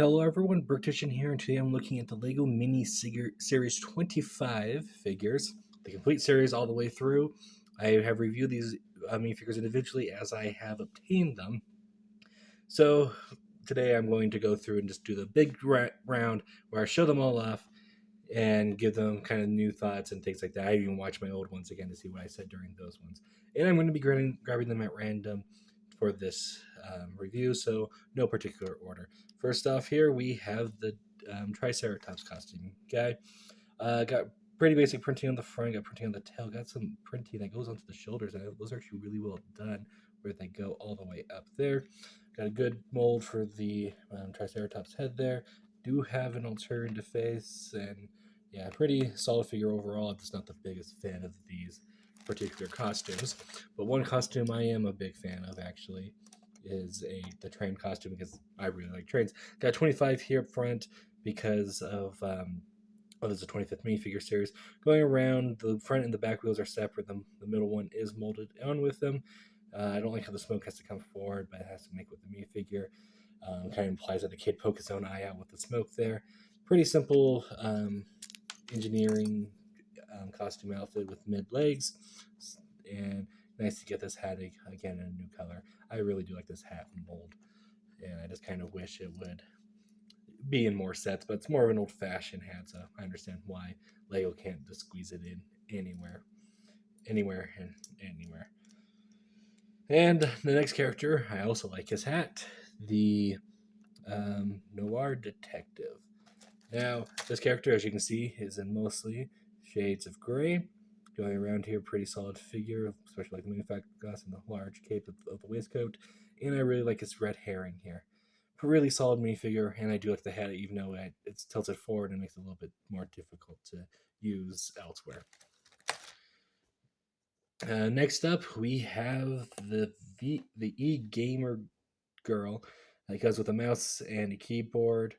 Hello everyone, Bricktician here, and today I'm looking at the LEGO Mini Series 25 figures, the complete series all the way through. I have reviewed these minifigures individually as I have obtained them. So today I'm going to go through and just do the big round where I show them all off and give them kind of new thoughts and things like that. I even watch my old ones again to see what I said during those ones. And I'm going to be grabbing them at random for this review, so no particular order. First off, here we have the Triceratops costume guy. Got pretty basic printing on the front, got printing on the tail, got some printing that goes onto the shoulders, and those are actually really well done, where they go all the way up there. Got a good mold for the Triceratops head there. Do have an alternative face, and yeah, pretty solid figure overall. I'm just not the biggest fan of these particular costumes, but one costume I am a big fan of actually is the train costume because I really like trains. Got 25 here up front because of there's a 25th minifigure series going around. The front and the back wheels are separate. The middle one is molded on with them. I don't like how the smoke has to come forward, but it has to make with the minifigure. Kind of implies that the kid poked his own eye out with the smoke there. Pretty simple engineering costume outfit with mid legs, and nice to get this hat again in a new color. I really do like this hat mold, and I just kind of wish it would be in more sets, but it's more of an old-fashioned hat, so I understand why Lego can't just squeeze it in anywhere. And the next character, I also like his hat, the Noir detective. Now, this character, as you can see, is in mostly shades of gray. Going around here, pretty solid figure, especially like the manufactured glass and the large cape of the waistcoat. And I really like his red herring here. A really solid minifigure, and I do like the hat, even though it's tilted forward and makes it a little bit more difficult to use elsewhere. Next up, we have the Emmergirl. It comes with a mouse and a keyboard.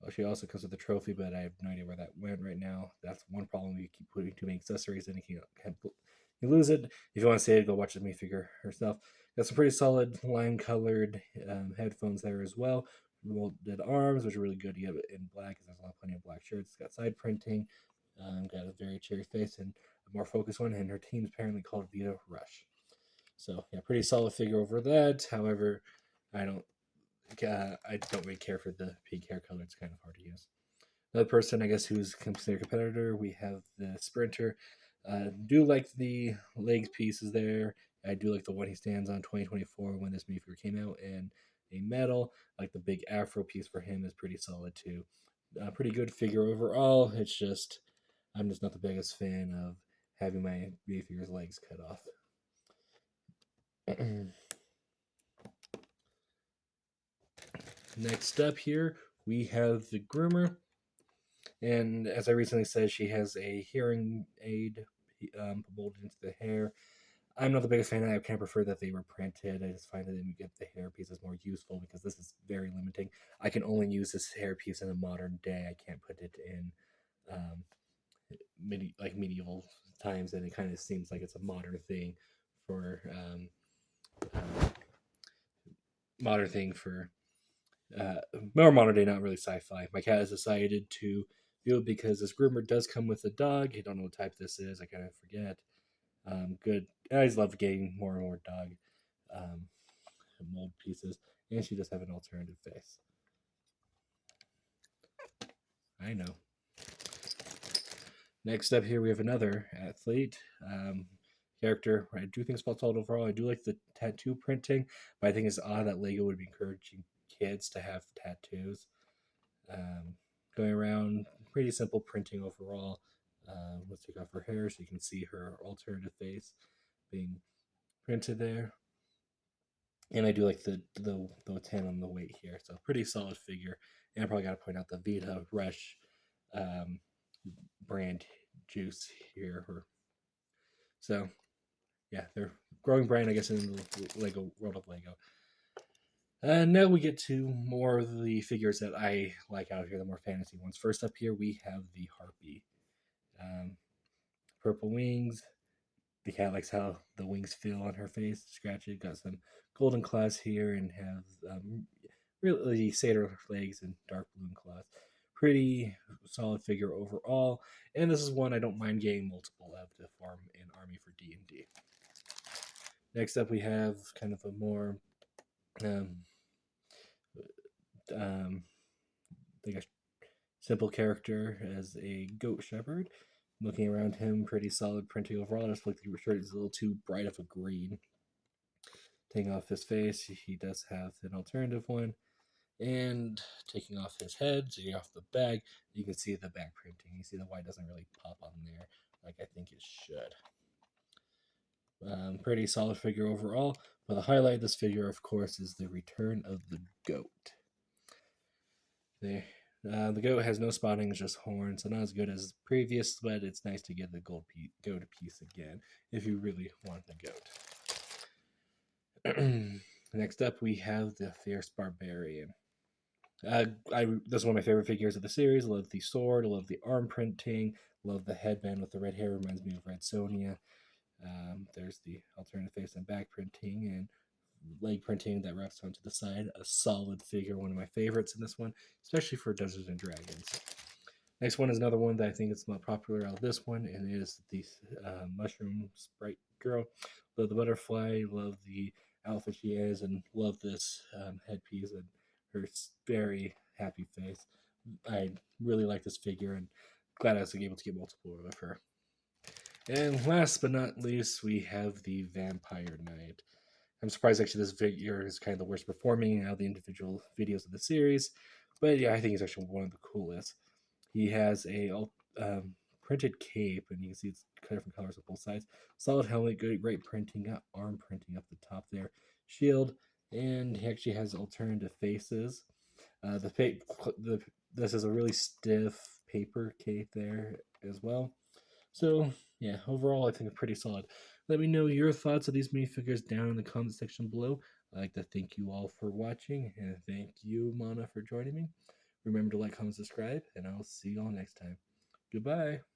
Well, she also comes with a trophy, but I have no idea where that went right now. That's one problem. You keep putting too many accessories in, you lose it. If you want to see it, go watch the minifigure herself. Got some pretty solid lime-colored headphones there as well. Molded arms, which are really good. You have it in black because there's plenty of black shirts. It's got side printing. Got a very cherry face and a more focused one, and her team's apparently called Vita Rush. So yeah, pretty solid figure over that. However, I don't really care for the pink hair color. It's kind of hard to use. Another person, I guess, who's considered a competitor, we have the Sprinter. Do like the legs pieces there. I do like the one he stands on 2024 when this minifigure came out, and a medal. Like the big afro piece for him is pretty solid too. Pretty good figure overall. It's just I'm just not the biggest fan of having my minifigure's legs cut off. Next up here, we have the Gromor. And as I recently said, she has a hearing aid molded into the hair. I'm not the biggest fan. I kind of prefer that they were printed. I just find that you get the hair pieces more useful because this is very limiting. I can only use this hair piece in a modern day. I can't put it in medieval times, and it kind of seems like it's a modern thing for modern thing for more modern day, not really sci-fi. My cat has decided to do it because this groomer does come with a dog. I don't know what type this is. I kind of forget. Good. I just love getting more and more dog mold pieces, and she does have an alternative face. I know. Next up here, we have another athlete character. I do think it's solid overall. I do like the tattoo printing, but I think it's odd that Lego would be encouraging kids to have tattoos. Going around, pretty simple printing overall. Let's take off her hair so you can see her alternative face being printed there. And I do like the 10 on the weight here, so pretty solid figure. And I probably got to point out the Vita Rush brand juice here. So yeah, they're growing brand, I guess, in the Lego world of Lego. Now we get to more of the figures that I like out here, the more fantasy ones. First up here, we have the Harpy. Purple wings. The cat likes how the wings feel on her face. Scratch it. Got some golden claws here and have really satyr legs and dark blue cloth. Pretty solid figure overall, and this is one I don't mind getting multiple of to form an army for D&D. Next up, we have kind of a more um, I guess simple character as a goat shepherd. Looking around him, pretty solid printing overall. I just like the shirt is a little too bright of a green. Taking off his face, he does have an alternative one. And taking off his head, taking off the bag, you can see the back printing. You see the white doesn't really pop on there like I think it should. Pretty solid figure overall, but the highlight of this figure, of course, is the return of the goat. There, the goat has no spotting, it's just horns, so not as good as previous, but it's nice to get the goat piece again if you really want the goat. Next up, we have the fierce Barbarian. This is one of my favorite figures of the series. I love the sword, I love the arm printing, love the headband with the red hair, reminds me of Red Sonja. There's the alternative face and back printing and leg printing that wraps onto the side. A solid figure, one of my favorites in this one, especially for Dungeons and Dragons. Next one is another one that I think is not popular out of this one, and it is the mushroom sprite girl. Love the butterfly, love the outfit she has, and love this headpiece and her very happy face. I really like this figure, and glad I was able to get multiple of her. And last but not least, we have the Vampire Knight. I'm surprised actually this figure is kind of the worst performing out of the individual videos of the series, but yeah, I think he's actually one of the coolest. He has a printed cape, and you can see it's different colors on both sides. Solid helmet, great printing, got arm printing up the top there. Shield, and he actually has alternative faces. This is a really stiff paper cape there as well. So yeah, overall I think it's pretty solid. Let me know your thoughts of these minifigures down in the comment section below. I'd like to thank you all for watching, and thank you, Mana, for joining me. Remember to like, comment, subscribe, and I'll see you all next time. Goodbye.